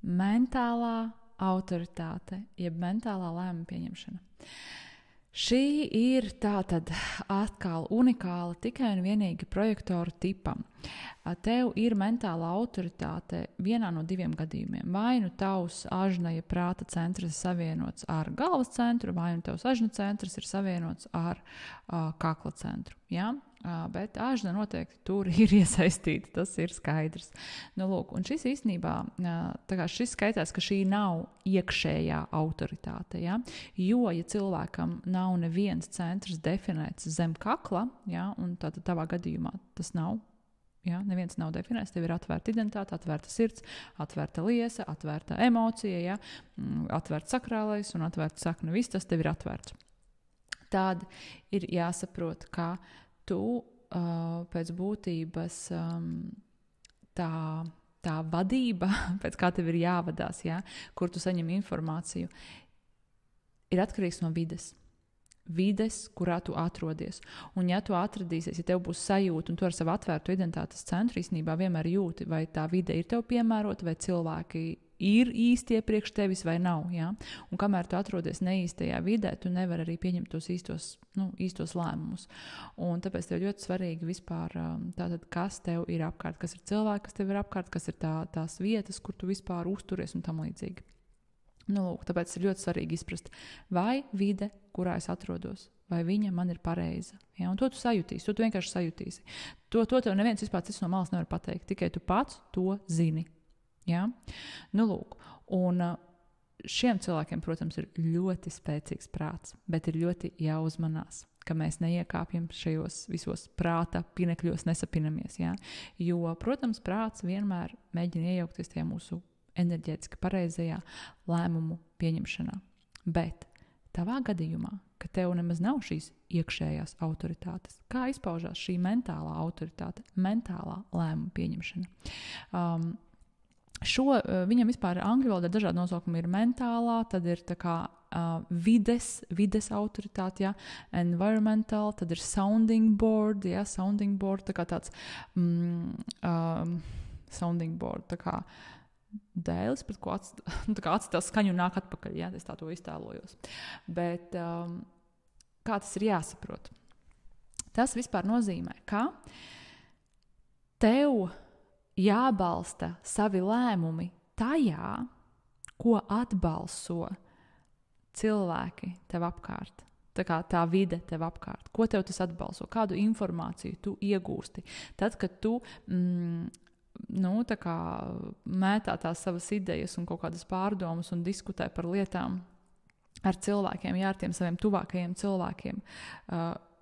mentālā autoritāte, jeb mentālā lēmuma pieņemšana. Šī ir tātad atkal unikāla tikai un vienīgi projektoru tipam. Tev ir mentālā autoritāte vienā no diviem gadījumiem. Vai nu tavs ažnaja prāta centrs ir savienots ar galvas centru, vai nu tavs ažna centrs ir savienots ar kakla centru. Ja? Bet ažna noteikti tur ir iesaistīta, tas ir skaidrs. Nu, lūk, un šis īstenībā, šis skaitās, ka šī nav iekšējā autoritāte. Ja? Jo, ja cilvēkam nav neviens centrs definēts zem kakla, ja? Un tātad tavā gadījumā tas nav, ja? Neviens nav definēts, tev ir atvērta identitāte, atvērta sirds, atvērta liesa, atvērta emocija, ja? Atvērta sakrālais un atvērta sakna, viss tas tev ir atvērts. Tad ir jāsaprot, ka tu pēc būtības tā vadība, pēc kā tev ir jāvadās, ja, kur tu saņem informāciju, ir atkarīgs no vides, kurā tu atrodies. Un ja tu atradīsies, ja tev būs sajūta, un tu ar savu atvērtu identitātes centru īstenībā vienmēr jūti, vai tā vide ir tev piemērota, vai cilvēki ir īstie priekš tevis vai nav. Ja? Un kamēr tu atrodies neīstajā vidē, tu nevari arī pieņemt tos īstos lēmumus. Un tāpēc tev ļoti svarīgi vispār, tātad, kas tev ir apkārt, kas ir cilvēki, kas tev ir apkārt, kas ir tās vietas, kur tu vispār uzturies un tam līdzīgi. Nu, lūk, tāpēc ir ļoti svarīgi izprast, vai vide, kurā es atrodos, vai viņa man ir pareiza. Ja? Un to tu sajutīsi, to tu vienkārši sajutīsi. To tev neviens vispār cits no malas nevar pateikt, tikai tu pats to zini. Ja? Nu, lūk, un šiem cilvēkiem, protams, ir ļoti spēcīgs prāts, bet ir ļoti jāuzmanās, ka mēs neiekāpjam šajos visos prāta pinekļos, nesapinamies. Ja? Jo, protams, prāts vienmēr mēģina iejaukties tajā mūsu enerģētiski pareizajā lēmumu pieņemšanā. Bet tavā gadījumā, ka tev nemaz nav šīs iekšējās autoritātes, kā izpaužās šī mentālā autoritāte, mentālā lēmuma pieņemšana? Viņam vispār angļu valodā dažādi nosaukumi ir mentālā, tad ir tā kā vides autoritāte, ja, environmental, tad ir sounding board, ja, tā kā tāds sounding board, tā kā dēlis, pret ko atstās skaņu un nāk atpakaļ, ja, es tā to iztēlojos. Bet kā tas ir jāsaprot? Tas vispār nozīmē, ka tev jābalsta savi lēmumi tajā, ko atbalso cilvēki tev apkārt. Tā kā tā vide tev apkārt. Ko tev tas atbalso? Kādu informāciju tu iegūsti? Tad, kad tu tā kā mētā tās savas idejas un kaut kādas pārdomas un diskutē par lietām ar cilvēkiem, ar tiem saviem tuvākajiem cilvēkiem,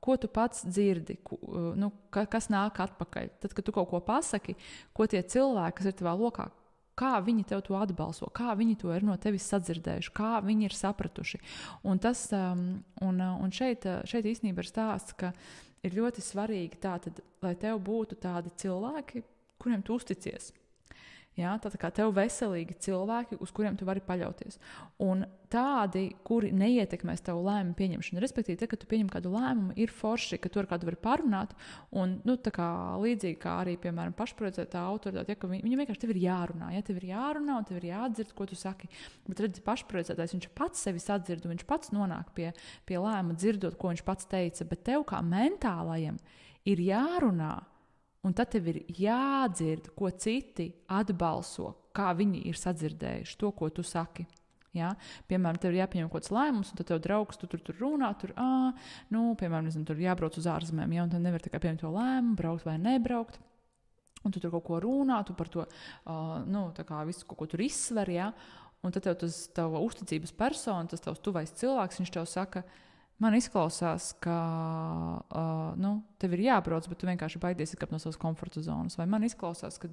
ko tu pats dzirdi, kas nāk atpakaļ. Tad, kad tu kaut ko pasaki, ko tie cilvēki, kas ir tavā lokā, kā viņi tev to atbalso, kā viņi to ir no tevis sadzirdējuši, kā viņi ir sapratuši. Un šeit īstenībā ir stāsts, ka ir ļoti svarīgi tātad, lai tev būtu tādi cilvēki, kuriem tu uzticies. Ja, tā kā tev veselīgi cilvēki, uz kuriem tu vari paļauties. Un tādi, kuri neietekmēs tavu lēmumu pieņemšanu. Respektīvi, te, kad tu pieņem kādu lēmumu, ir forši, ka tu ar kādu vari parunāt. Un, tā kā līdzīgi kā arī, piemēram, pašprojicētā autoritāte, ja, ka viņam vienkārši tev ir jārunā. Ja, tev ir jārunā un tev ir jāatdzird, ko tu saki. Bet redzi, pašprojicētājs, viņš pats sevi sadzird un viņš pats nonāk pie lēmuma dzirdot, ko viņš pats teica. Bet tev kā mentālajam ir jārunā. Un tad tev ir jādzird, ko citi atbalso, kā viņi ir sadzirdējuši to, ko tu saki. Ja? Piemēram, tev ir jāpieņem kaut kāds lēmums, un tad tev draugs, tu tur runā, piemēram, tur jābrauc uz ārzemēm, ja? Un tad nevar tikai pieņemt to lēmumu, braukt vai nebraukt. Un tu tur kaut ko runā, tu par to, tā kā visu kaut ko tur izsver, ja? Un tad tev tas tava uzticības persona, tas tavs tuvais cilvēks, viņš tev saka, man izklausās, ka tev ir jābrauc, bet tu vienkārši baidies izkāpt no savas komforta zonas. Vai man izklausās, ka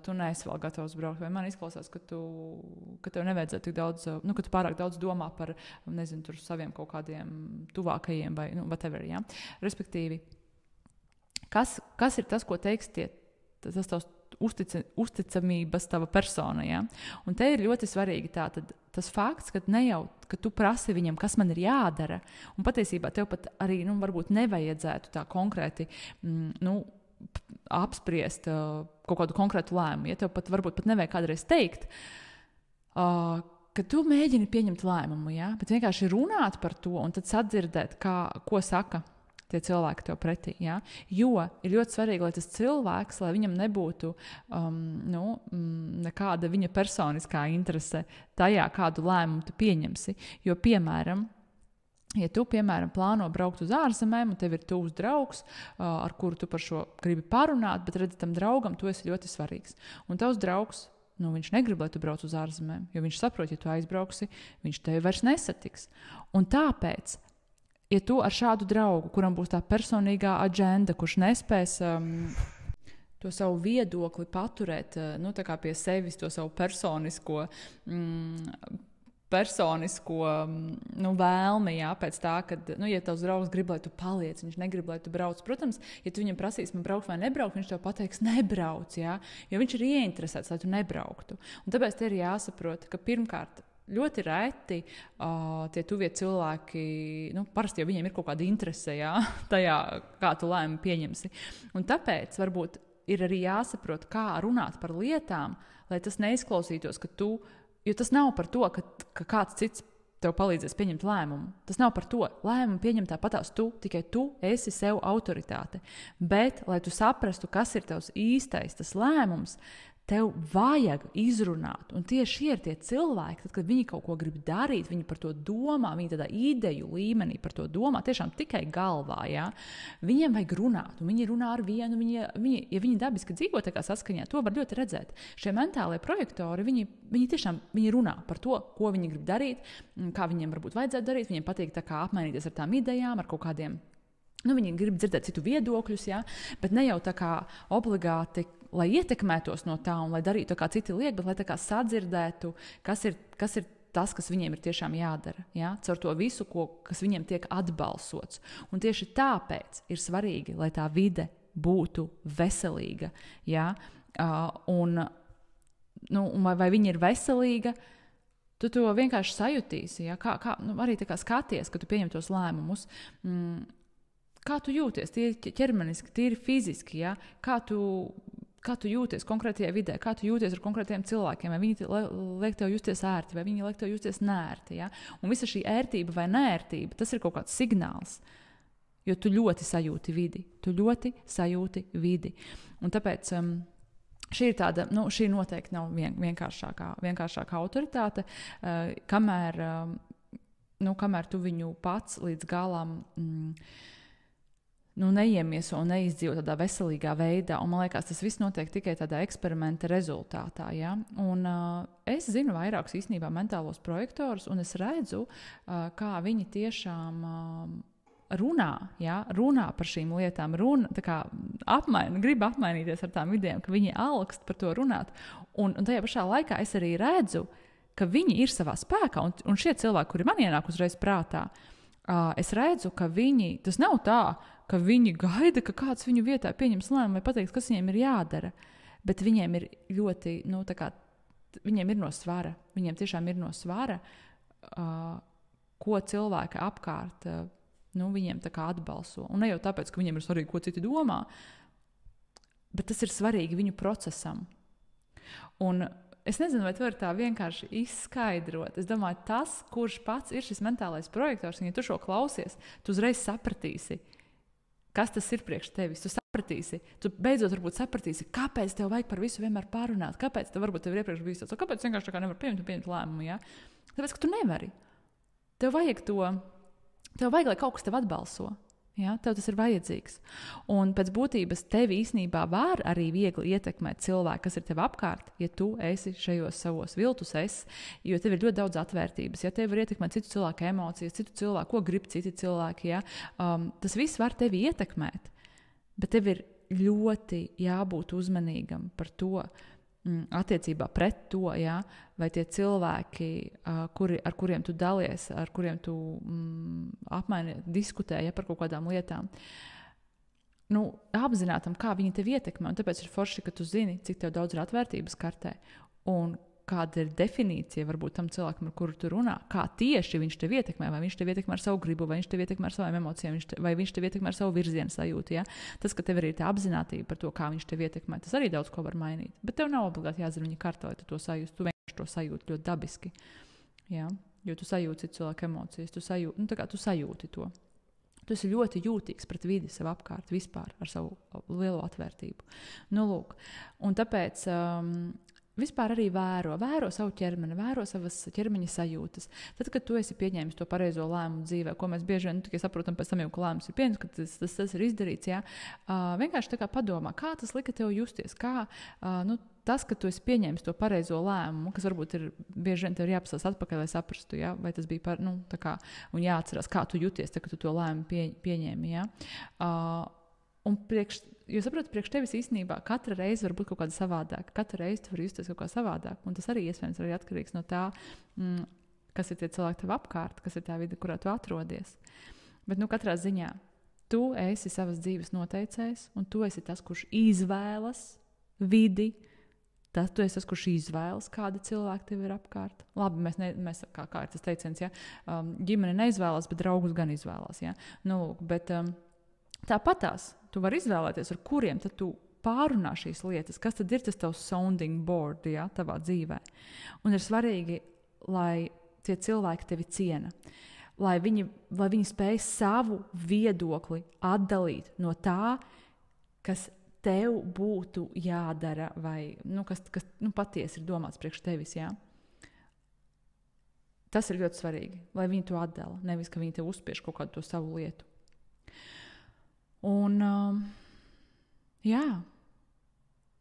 tu neesi vēl gatavs braukt, vai man izklausās, ka tev nevajadzētu tik daudz, ka tu pārāk daudz domā par, tur saviem kaut kādiem tuvākajiem vai, whatever, ja. Respektīvi, kas ir tas, ko teiks tas tavs uzticamības tava persona, ja? Un te ir ļoti svarīgi tas fakts, ka ne jau, ka tu prasi viņam, kas man ir jādara, un patiesībā tev pat arī, varbūt nevajadzētu tā konkrēti, apspriest kaut kādu konkrētu lēmumu. Ja tev pat varbūt pat nevajag kādreiz teikt, ka tu mēģini pieņemt lēmumu, ja? Bet vienkārši runāt par to un tad sadzirdēt, ko saka tie cilvēki tev pretī. Ja? Jo ir ļoti svarīgi, lai tas cilvēks, lai viņam nebūtu nekāda viņa personiskā interese tajā, kādu lēmumu tu pieņemsi. Jo, piemēram, ja tu, plāno braukt uz ārzemēm, un tev ir tuvs draugs, ar kuru tu par šo gribi parunāt, bet redzi, tam draugam tu esi ļoti svarīgs. Un tavs draugs, viņš negrib, lai tu brauc uz ārzemēm, jo viņš saprot, ja tu aizbrauksi, viņš tevi vairs nesatiks. Un tāpēc, ja tu ar šādu draugu, kuram būs tā personīgā aģenda, kurš nespēs to savu viedokli paturēt tā kā pie sevis, to savu personisko vēlmi, jā, pēc tā, kad, ja tavs draugs grib, lai tu paliec, viņš negrib, lai tu brauc. Protams, ja tu viņam prasīsi, man braukt vai nebraukt, viņš tev pateiks, nebrauc, jā, jo viņš ir ieinteresēts, lai tu nebrauktu. Un tāpēc te ir jāsaprot, ka pirmkārt, ļoti reti tie tuvie cilvēki, parasti jau viņiem ir kaut kāda interese, jā, tajā, kā tu lēmumu pieņemsi. Un tāpēc varbūt ir arī jāsaprot, kā runāt par lietām, lai tas neizklausītos, ka tu. Jo tas nav par to, ka kāds cits tev palīdzēs pieņemt lēmumu. Tas nav par to. Lēmumu pieņem tāpatās tikai tu esi sev autoritāte. Bet, lai tu saprastu, kas ir tavs īstais tas lēmums, tev vajag izrunāt. Un tieši ir tie cilvēki, tad, kad viņi kaut ko grib darīt, viņi par to domā, viņi tādā ideju līmenī par to domā, tiešām tikai galvā. Ja? Viņiem vajag runāt, un viņi runā ar vienu. Ja viņi dabiski dzīvo tā kā saskaņā, to var ļoti redzēt. Šie mentālie projektori, viņi tiešām runā par to, ko viņi grib darīt, kā viņiem varbūt vajadzētu darīt. Viņiem patīk tā kā apmainīties ar tām idejām, ar kaut kādiem. Viņi grib dzirdēt citu viedokļus, ja? Bet ne jau tā kā obligāti, lai ietekmētos no tā un lai darītu tā kā citi liek, bet lai tā kā sadzirdētu, kas ir tas, kas viņiem ir tiešām jādara. Ja? Caur to visu, kas viņiem tiek atbalsots. Un tieši tāpēc ir svarīgi, lai tā vide būtu veselīga. Ja? Vai viņa ir veselīga, tu to vienkārši sajutīsi. Ja? Arī tā kā skaties, kad tu pieņem tos lēmumus. Kā tu jūties? Tīri ķermeniski, tīri fiziski. Ja? Kā tu jūties konkrētajā vidē, kā tu jūties ar konkrētiem cilvēkiem, vai viņi liek tev justies ērti, vai viņi liek tev justies neērti. Ja? Un visa šī ērtība vai neērtība, tas ir kaut kāds signāls, jo tu ļoti sajūti vidi. Un tāpēc šī ir tāda, šī noteikti nav vienkāršākā autoritāte, kamēr tu viņu pats līdz galam neiemieso un neizdzīvo tādā veselīgā veidā. Un man liekas, tas viss notiek tikai tādā eksperimenta rezultātā. Ja? Un es zinu vairākus īstenībā mentālos projektorus, un es redzu, kā viņi tiešām runā par šīm lietām, grib apmainīties ar tām idejām, ka viņi alkst par to runāt. Un tajā pašā laikā es arī redzu, ka viņi ir savā spēkā, un šie cilvēki, kuri man ienāk uzreiz prātā, es redzu, ka tas nav tā, ka viņi gaida, ka kāds viņu vietā pieņems lēmumu vai pateiks, kas viņiem ir jādara. Bet viņiem ir ļoti, viņiem ir no svara. Viņiem tiešām ir no svara, ko cilvēki apkārt viņiem tā kā atbalso. Un ne jau tāpēc, ka viņiem ir svarīgi, ko citi domā, bet tas ir svarīgi viņu procesam. Un es nezinu, vai tu vari tā vienkārši izskaidrot. Es domāju, tas, kurš pats ir šis mentālais projektors, un ja tu šo klausies, tu uzreiz sapratīsi, kas tas ir priekš tevis. Tu sapratīsi, tu beidzot varbūt sapratīsi, kāpēc tev vajag par visu vienmēr pārunāt, kāpēc tev varbūt tev ir iepriekš bijis tāds, kāpēc vienkārši tā kā nevar pieņemt lēmumu, ja? Tāpēc, ka tu nevari. Tev vajag, lai kaut kas tev atbalso. Ja? Tev tas ir vajadzīgs. Un pēc būtības tevi īstenībā var arī viegli ietekmēt cilvēki, kas ir tev apkārt, ja tu esi šajos savos viltus jo tev ir ļoti daudz atvērtības, ja tev var ietekmēt citu cilvēku emocijas, citu cilvēku, ko grib citi cilvēki. Ja? Tas viss var tevi ietekmēt, bet tev ir ļoti jābūt uzmanīgam par to, attiecībā pret to, ja? Vai tie cilvēki, ar kuriem tu dalies, ar kuriem tu diskutē par kaut kādām lietām, apzinātam, kā viņi tevi ietekmē. Un tāpēc ir forši, ka tu zini, cik tev daudz ir atvērtības kartē un kāda ir definīcija varbūt tam cilvēkam, ar kuru tu runā, kā tieši viņš tev ietekmē, vai viņš tev ietekmē ar savu gribu, vai viņš tev ietekmē ar savām emocijām, vai viņš tev ietekmē ar savu virzienu sajūtu. Ja? Tas, ka tev ir tā apzinātība par to, kā viņš tev ietekmē, tas arī daudz ko var mainīt. Bet tev nav obligāti jāzina viņa karta, lai tu to sajūti. Tu vienkārši to sajūti ļoti dabiski. Ja? Jo tu sajūti cilvēku emocijas, tu sajūti to. Tu esi ļoti jūtīgs pret vidi sev apkārt vispār ar savu lielo atvērtību. Nu, lūk. Un tāpēc vispār arī vēro savu ķermeni, vēro savas ķermeņa sajūtas. Tad, kad tu esi pieņēmis to pareizo lēmumu dzīvē, ko mēs bieži vien tikai saprotam pēc tam, jau, ka lēmums ir pieņemts, ka tas ir izdarīts, jā, vienkārši tā kā padomā, kā tas lika tev justies, kā, tas, ka tu esi pieņēmis to pareizo lēmumu, kas varbūt ir bieži vien tev ir jāpasās atpakaļ, lai saprastu, jā, vai tas bija tā kā, un jāatcerās, kā tu jūties, tā, ka tu to lēmumu pieņēmi, jā. Un jūs saprotat, priekš tevis īstenībā katra reize var būt kaut kāda savādāka. Katru reizi tu vari justies kaut kā savādāk. Un tas arī iespējams arī atkarīgs no tā, kas ir tie cilvēki tev apkārt, kas ir tā vide, kurā tu atrodies. Bet katrā ziņā tu esi savas dzīves noteicējs, un tu esi tas, kurš izvēlas vidi. Tu esi tas, kurš izvēlas, kādi cilvēki tev ir apkārt. Labi, mēs kā ir tas teiciens, ja? Ģimene neizvēlas, bet draugus gan izvēlas. Ja? Bet tāpatās tu vari izvēlēties, ar kuriem tad tu pārunā šīs lietas, kas tad ir tas tavs sounding board, ja, tavā dzīvē. Un ir svarīgi, lai tie cilvēki tevi ciena, lai viņi spēj savu viedokli atdalīt no tā, kas tev būtu jādara vai kas patiesi ir domāts priekš tevis. Ja. Tas ir ļoti svarīgi, lai viņi to atdala, nevis, ka viņi tev uzspiež kaut kādu to savu lietu. Un, jā,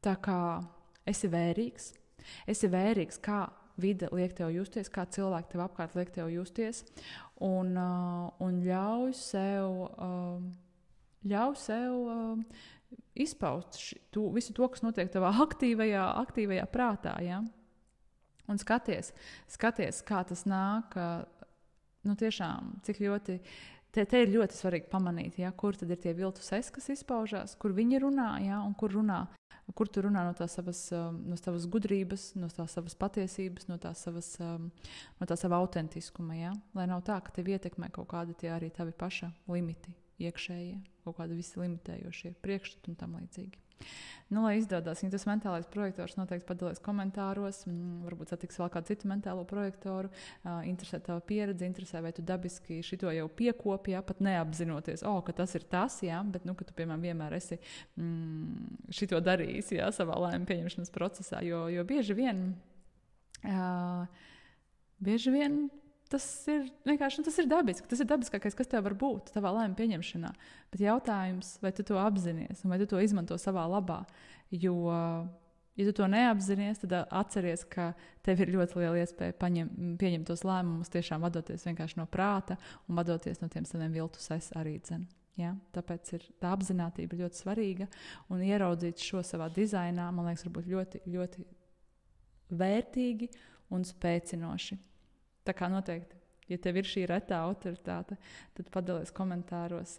tā kā esi vērīgs, kā vide liek tev justies, kā cilvēki tev apkārt liek tev justies, un ļauj sev izpaust visu to, kas notiek tavā aktīvajā prātā, ja? Un skaties, kā tas nāk, tiešām, cik ļoti. Te ir ļoti svarīgi pamanīt, ja, kur tad ir tie viltus es, kas izpaužās, kur viņi runā, ja, un kur tu runā no tās savas gudrības, no tās savas patiesības, no tās sava autentiskuma. Ja. Lai nav tā, ka tev ietekmē kaut kādi tie arī tavi paša limiti iekšējie, kaut kādi visi limitējošie priekšstati un tam līdzīgi. Lai izdodas, ja tas mentālais projektors noteikti padalies komentāros, varbūt satiks vēl kādu citu mentālo projektoru, interesē tava pieredze, interesē, vai tu dabiski šito jau piekopi, ja, pat neapzinoties, ka tas ir tas, ja, bet, ka tu, piemēram, vienmēr esi šito darījis, ja, savā lēmumu pieņemšanas procesā, jo bieži vien tas ir vienkārši, tas ir dabiski. Tas ir dabiskākais, kas tev var būt tavā lēmuma pieņemšanā. Bet jautājums, vai tu to apzinies un vai tu to izmanto savā labā. Jo, ja tu to neapzinies, tad atceries, ka tev ir ļoti liela iespēja pieņemt tos lēmumus, tiešām vadoties vienkārši no prāta un vadoties no tiem saviem viltus es arī dzen. Ja? Tāpēc tā apzinātība ļoti svarīga un ieraudzīt šo savā dizainā, man liekas, varbūt ļoti, ļoti vērtīgi un spēcinoši. Tā kā noteikti, ja tev ir šī retā autoritāte, tad padalies komentāros,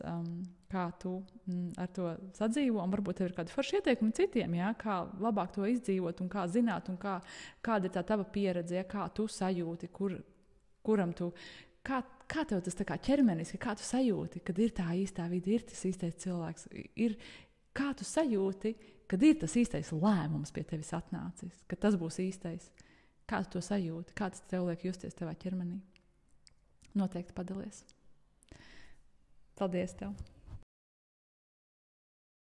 kā tu ar to sadzīvo, un varbūt tev ir kādi forši ieteikumi citiem, ja? Kā labāk to izdzīvot, un kā zināt, un kāda ir tā tava pieredze, ja? Kā tu sajūti, kuram tu, kā tev tas tā kā ķermeniski, kā tu sajūti, kad ir tā īstā vide, ir tas īstais cilvēks, kā tu sajūti, kad ir tas īstais lēmums pie tevis atnācis, ka tas būs īstais. Kā tu to sajūti? Kā tas tev liek justies tavā ķermenī? Noteikti padalies. Paldies tev!